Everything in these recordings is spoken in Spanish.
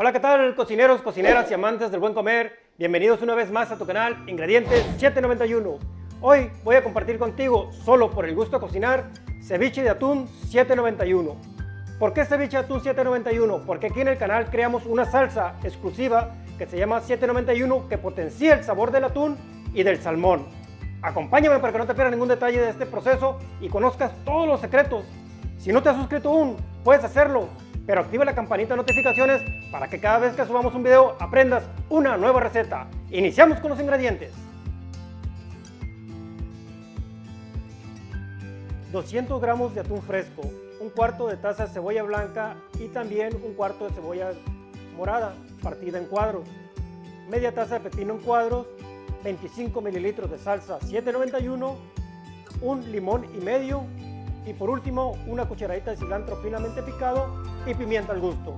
Hola, ¿qué tal, cocineros, cocineras y amantes del buen comer? Bienvenidos una vez más a tu canal Ingredientes 791. Hoy voy a compartir contigo, solo por el gusto de cocinar, ceviche de atún 791. ¿Por qué ceviche de atún 791? Porque aquí en el canal creamos una salsa exclusiva que se llama 791 que potencia el sabor del atún y del salmón. Acompáñame para que no te pierdas ningún detalle de este proceso y conozcas todos los secretos. Si no te has suscrito aún, puedes hacerlo, pero activa la campanita de notificaciones para que cada vez que subamos un video aprendas una nueva receta. Iniciamos con los ingredientes. 200 gramos de atún fresco, un cuarto de taza de cebolla blanca y también un cuarto de cebolla morada partida en cuadros, media taza de pepino en cuadros, 25 mililitros de salsa 791, un limón y medio y por último una cucharadita de cilantro finamente picado y pimienta al gusto.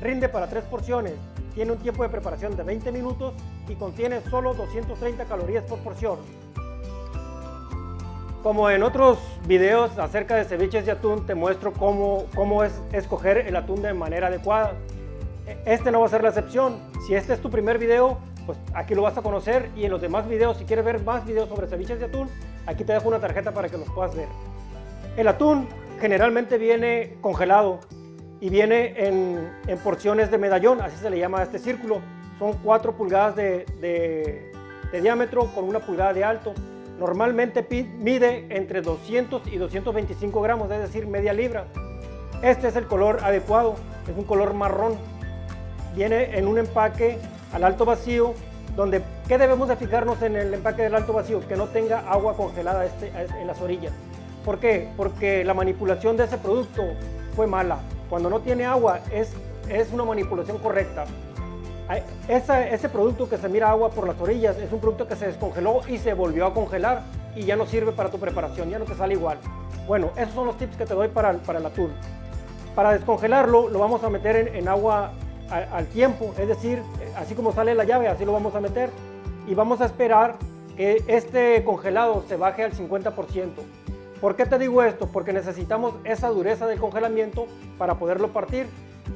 Rinde para 3 porciones, tiene un tiempo de preparación de 20 minutos y contiene solo 230 calorías por porción. Como en otros videos acerca de ceviches de atún, te muestro cómo es escoger el atún de manera adecuada. Este no va a ser la excepción. Si este es tu primer video, pues aquí lo vas a conocer, y en los demás videos, si quieres ver más videos sobre ceviches de atún, aquí te dejo una tarjeta para que los puedas ver. El atún generalmente viene congelado y viene en porciones de medallón, así se le llama a este círculo. Son 4 pulgadas de diámetro con 1 pulgada de alto. Normalmente mide entre 200 y 225 gramos, es decir, media libra. Este es el color adecuado, es un color marrón. Viene en un empaque al alto vacío, donde ¿qué debemos de fijarnos en el empaque del alto vacío? Que no tenga agua congelada en las orillas. ¿Por qué? Porque la manipulación de ese producto fue mala. Cuando no tiene agua es una manipulación correcta. Ese producto que se mira agua por las orillas es un producto que se descongeló y se volvió a congelar y ya no sirve para tu preparación, ya no te sale igual. Bueno, esos son los tips que te doy para el atún. Para descongelarlo lo vamos a meter en agua al tiempo, es decir, así como sale la llave, así lo vamos a meter y vamos a esperar que este congelado se baje al 50%. ¿Por qué te digo esto? Porque necesitamos esa dureza del congelamiento para poderlo partir.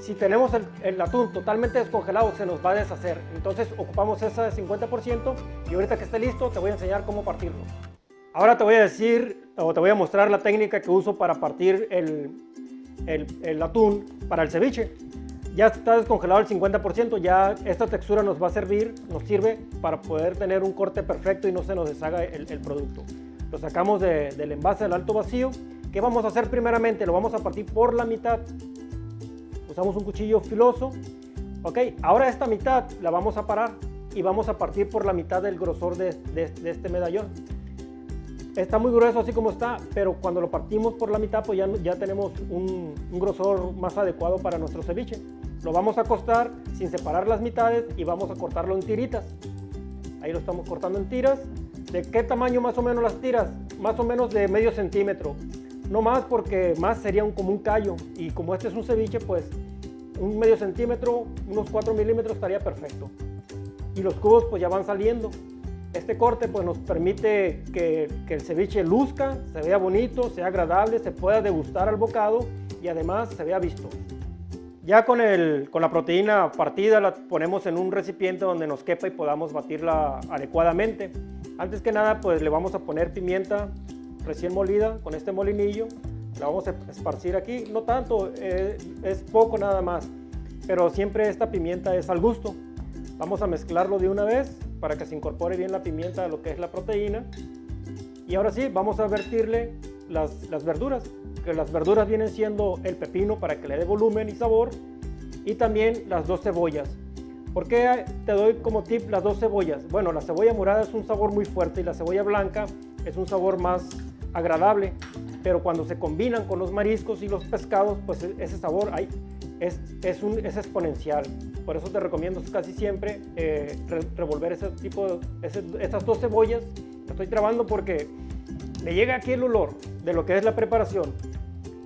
Si tenemos el atún totalmente descongelado, se nos va a deshacer. Entonces ocupamos ese 50% y ahorita que esté listo te voy a enseñar cómo partirlo. Ahora te voy a decir, o te voy a mostrar la técnica que uso para partir el atún para el ceviche. Ya está descongelado al 50%, ya esta textura nos sirve para poder tener un corte perfecto y no se nos deshaga el producto. Lo sacamos del envase al alto vacío. ¿Qué vamos a hacer primeramente? Lo vamos a partir por la mitad. Usamos un cuchillo filoso. Ok, ahora esta mitad la vamos a parar y vamos a partir por la mitad del grosor de este medallón. Está muy grueso así como está, pero cuando lo partimos por la mitad, pues ya tenemos un grosor más adecuado para nuestro ceviche. Lo vamos a cortar sin separar las mitades y vamos a cortarlo en tiritas. Ahí lo estamos cortando en tiras. ¿De qué tamaño más o menos las tiras? Más o menos de medio centímetro. No más, porque más sería como un callo. Y como este es un ceviche, pues un medio centímetro, unos 4 milímetros estaría perfecto. Y los cubos pues ya van saliendo. Este corte pues nos permite que el ceviche luzca, se vea bonito, sea agradable, se pueda degustar al bocado y además se vea vistoso. Ya con la proteína partida la ponemos en un recipiente donde nos quepa y podamos batirla adecuadamente. Antes que nada pues le vamos a poner pimienta recién molida con este molinillo. La vamos a esparcir aquí, no tanto, es poco nada más, pero siempre esta pimienta es al gusto. Vamos a mezclarlo de una vez para que se incorpore bien la pimienta a lo que es la proteína. Y ahora sí, vamos a vertirle las verduras, que las verduras vienen siendo el pepino para que le dé volumen y sabor, y también las 2 cebollas. ¿Por qué te doy como tip las 2 cebollas? Bueno, la cebolla morada es un sabor muy fuerte y la cebolla blanca es un sabor más agradable, pero cuando se combinan con los mariscos y los pescados, pues ese sabor es exponencial. Por eso te recomiendo casi siempre revolver esas 2 cebollas. Me estoy trabando porque me llega aquí el olor de lo que es la preparación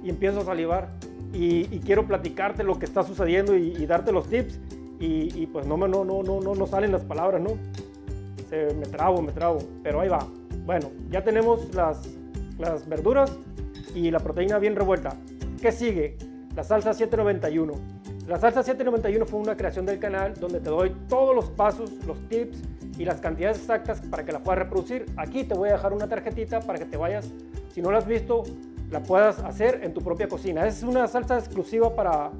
y empiezo a salivar y quiero platicarte lo que está sucediendo y darte los tips y pues no salen las palabras, ¿no? Me trabo, pero ahí va. Bueno, ya tenemos las verduras y la proteína bien revuelta. ¿Qué sigue? La salsa 791. La salsa 791 fue una creación del canal donde te doy todos los pasos, los tips y las cantidades exactas para que la puedas reproducir. Aquí te voy a dejar una tarjetita para que te vayas, si no la has visto, la puedas hacer en tu propia cocina. Es una salsa exclusiva para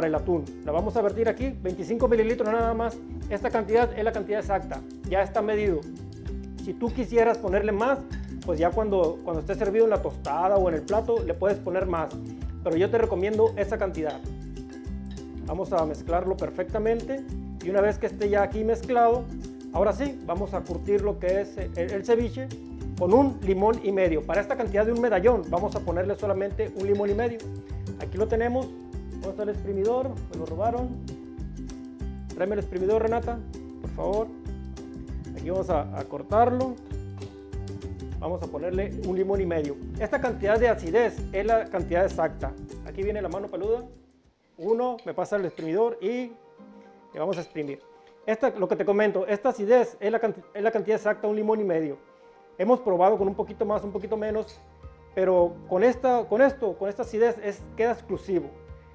el atún. La vamos a vertir aquí, 25 mililitros nada más. Esta cantidad es la cantidad exacta, ya está medido. Si tú quisieras ponerle más, pues ya cuando esté servido en la tostada o en el plato, le puedes poner más. Pero yo te recomiendo esa cantidad. Vamos a mezclarlo perfectamente y una vez que esté ya aquí mezclado, ahora sí, vamos a curtir lo que es el ceviche con un limón y medio. Para esta cantidad de un medallón, vamos a ponerle solamente un limón y medio. Aquí lo tenemos. ¿Dónde está el exprimidor? Me lo robaron. Tráeme el exprimidor, Renata, por favor. Aquí vamos a cortarlo. Vamos a ponerle un limón y medio. Esta cantidad de acidez es la cantidad exacta. Aquí viene la mano peluda. Uno, me pasa el exprimidor y le vamos a exprimir. Lo que te comento, esta acidez es la cantidad exacta, un limón y medio. Hemos probado con un poquito más, un poquito menos, pero con esta acidez queda exclusivo.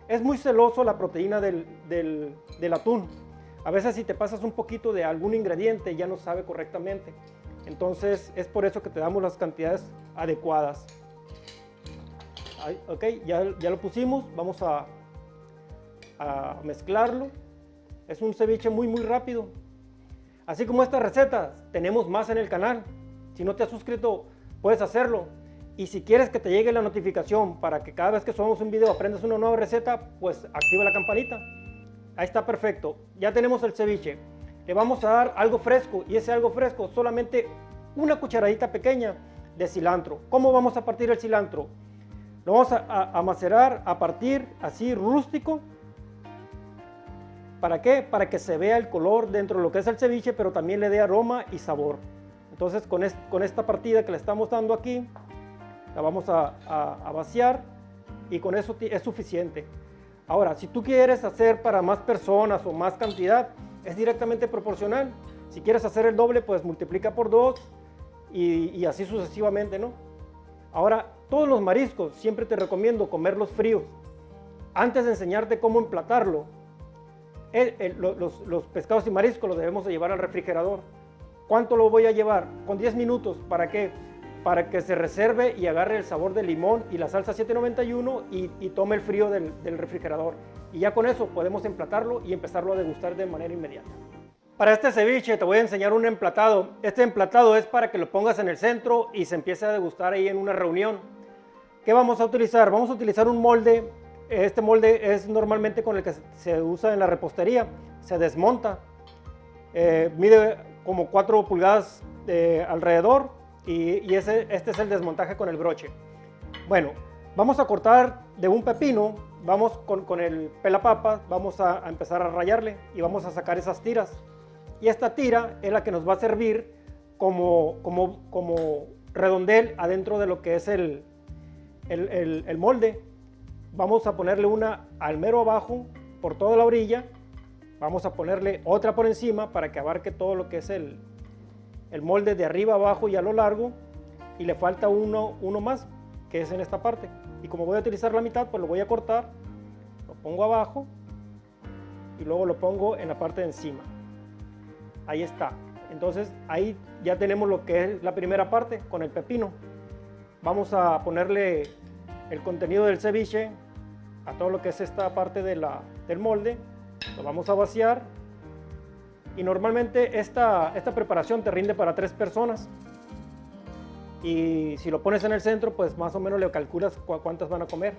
Es muy celoso la proteína del atún. A veces si te pasas un poquito de algún ingrediente ya no sabe correctamente. Entonces es por eso que te damos las cantidades adecuadas. Ok, ya lo pusimos, vamos a mezclarlo. Es un ceviche muy rápido. Así como esta receta, tenemos más en el canal. Si no te has suscrito, puedes hacerlo. Y si quieres que te llegue la notificación para que cada vez que subamos un video aprendas una nueva receta, pues activa la campanita. Ahí está perfecto. Ya tenemos el ceviche. Le vamos a dar algo fresco y ese algo fresco solamente una cucharadita pequeña de cilantro. ¿Cómo vamos a partir el cilantro? Lo vamos a macerar, a partir así rústico. ¿Para qué? Para que se vea el color dentro de lo que es el ceviche, pero también le dé aroma y sabor. Entonces con esta partida que le estamos dando aquí, la vamos a vaciar y con eso es suficiente. Ahora, si tú quieres hacer para más personas o más cantidad, es directamente proporcional. Si quieres hacer el doble, pues multiplica por 2 y así sucesivamente, ¿no? Ahora, todos los mariscos siempre te recomiendo comerlos fríos. Antes de enseñarte cómo emplatarlo, los pescados y mariscos los debemos de llevar al refrigerador. ¿Cuánto lo voy a llevar? Con 10 minutos. ¿Para qué? Para que se reserve y agarre el sabor del limón y la salsa 791 y tome el frío del refrigerador. Y ya con eso podemos emplatarlo y empezarlo a degustar de manera inmediata. Para este ceviche te voy a enseñar un emplatado. Este emplatado es para que lo pongas en el centro y se empiece a degustar ahí en una reunión. ¿Qué vamos a utilizar? Vamos a utilizar un molde. Este molde es normalmente con el que se usa en la repostería. Se desmonta. Mide como 4 pulgadas alrededor y este es el desmontaje con el broche. Bueno, vamos a cortar de un pepino. Vamos con el pelapapas, vamos a empezar a rayarle y vamos a sacar esas tiras. Y esta tira es la que nos va a servir como redondel adentro de lo que es el molde. Vamos a ponerle una al mero abajo por toda la orilla. Vamos a ponerle otra por encima para que abarque todo lo que es el molde de arriba abajo y a lo largo. Y le falta uno más, que es en esta parte. Y como voy a utilizar la mitad, pues lo voy a cortar, lo pongo abajo y luego lo pongo en la parte de encima. Ahí está. Entonces ahí ya tenemos lo que es la primera parte con el pepino. Vamos a ponerle el contenido del ceviche a todo lo que es esta parte del molde. Lo vamos a vaciar y normalmente esta preparación te rinde para 3 personas. Y si lo pones en el centro, pues más o menos le calculas cuántas van a comer.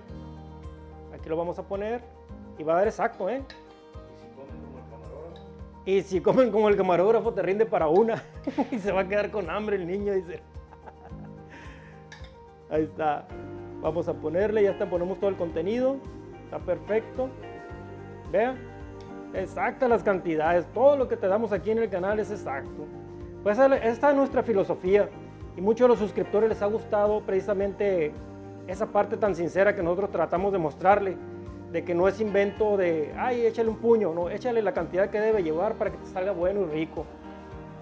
Aquí lo vamos a poner y va a dar exacto, ¿eh? Y si comen como el camarógrafo, te rinde para una. Y se va a quedar con hambre el niño, dice. Ahí está. Vamos a ponerle, ya está, ponemos todo el contenido. Está perfecto. Vean, exactas las cantidades. Todo lo que te damos aquí en el canal es exacto. Pues esta es nuestra filosofía. Y muchos de los suscriptores les ha gustado precisamente esa parte tan sincera que nosotros tratamos de mostrarle, de que no es invento de, ay, échale un puño, no, échale la cantidad que debe llevar para que te salga bueno y rico,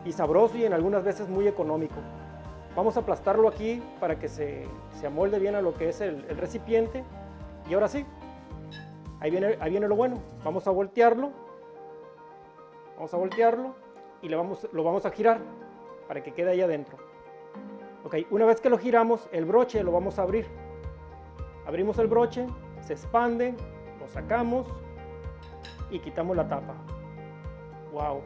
y sabroso y en algunas veces muy económico. Vamos a aplastarlo aquí para que se amolde bien a lo que es el recipiente, y ahora sí, Ahí viene lo bueno. Vamos a voltearlo. Y lo vamos a girar para que quede ahí adentro. Ok, una vez que lo giramos, el broche lo vamos a abrir. Abrimos el broche, se expande, lo sacamos y quitamos la tapa. Wow.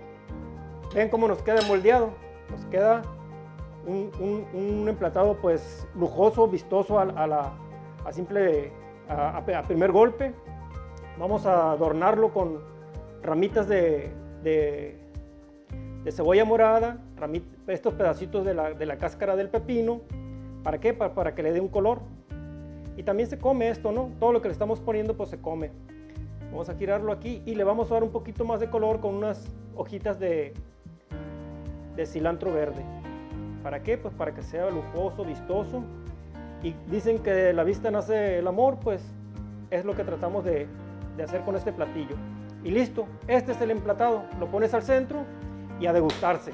Ven cómo nos queda moldeado. Nos queda un emplatado pues lujoso, vistoso a primer golpe. Vamos a adornarlo con ramitas de cebolla morada, estos pedacitos de la cáscara del pepino. ¿Para qué? Para que le dé un color. Y también se come esto, ¿no? Todo lo que le estamos poniendo pues se come. Vamos a girarlo aquí y le vamos a dar un poquito más de color con unas hojitas de cilantro verde. ¿Para qué? Pues para que sea lujoso, vistoso. Y dicen que de la vista nace el amor, pues es lo que tratamos de hacer con este platillo. Y listo, este es el emplatado. Lo pones al centro y a degustarse.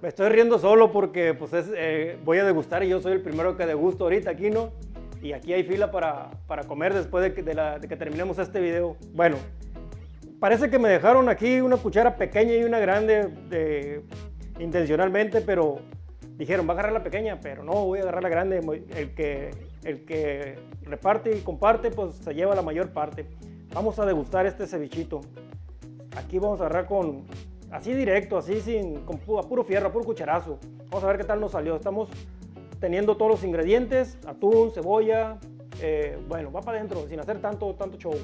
Me estoy riendo solo porque pues voy a degustar y yo soy el primero que degusto ahorita aquí, ¿no? Y aquí hay fila para comer después de que terminemos este video. Bueno, parece que me dejaron aquí una cuchara pequeña y una grande intencionalmente, pero dijeron, va a agarrar la pequeña, pero no, voy a agarrar la grande. El que reparte y comparte, pues se lleva la mayor parte. Vamos a degustar este cevichito. Aquí vamos a agarrar así directo, así a puro fierro, a puro cucharazo. Vamos a ver qué tal nos salió. Estamos teniendo todos los ingredientes, atún, cebolla, bueno, va para adentro, sin hacer tanto show.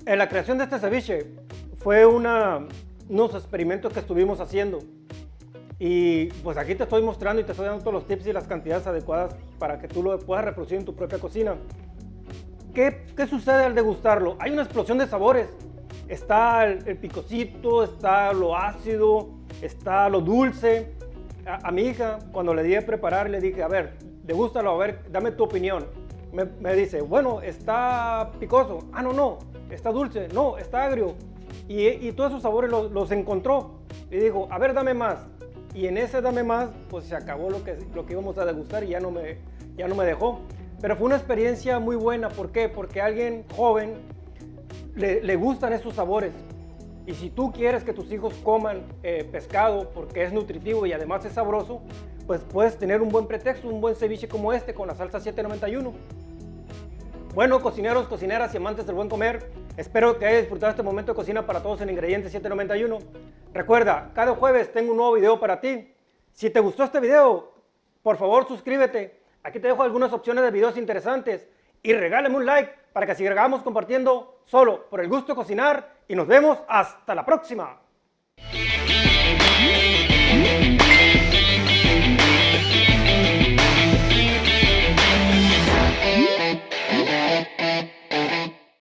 La creación de este ceviche fue unos experimentos que estuvimos haciendo. Y pues aquí te estoy mostrando y te estoy dando todos los tips y las cantidades adecuadas para que tú lo puedas reproducir en tu propia cocina. ¿Qué sucede al degustarlo? Hay una explosión de sabores. Está el picocito, está lo ácido, está lo dulce. A mi hija, cuando le di a preparar, le dije, a ver, degústalo, a ver, dame tu opinión. Me dice, bueno, está picoso. Ah, no, está dulce. No, está agrio. Y todos esos sabores los encontró. Y dijo, a ver, dame más. Y en ese dame más, pues se acabó lo que íbamos a degustar y ya no me dejó. Pero fue una experiencia muy buena. ¿Por qué? Porque a alguien joven le gustan esos sabores. Y si tú quieres que tus hijos coman pescado porque es nutritivo y además es sabroso, pues puedes tener un buen pretexto, un buen ceviche como este con la salsa 791. Bueno, cocineros, cocineras y amantes del buen comer, espero que hayas disfrutado este momento de cocina para todos en Ingredientes 791. Recuerda, cada jueves tengo un nuevo video para ti. Si te gustó este video, por favor suscríbete. Aquí te dejo algunas opciones de videos interesantes. Y regálame un like para que sigamos compartiendo solo por el gusto de cocinar. Y nos vemos hasta la próxima.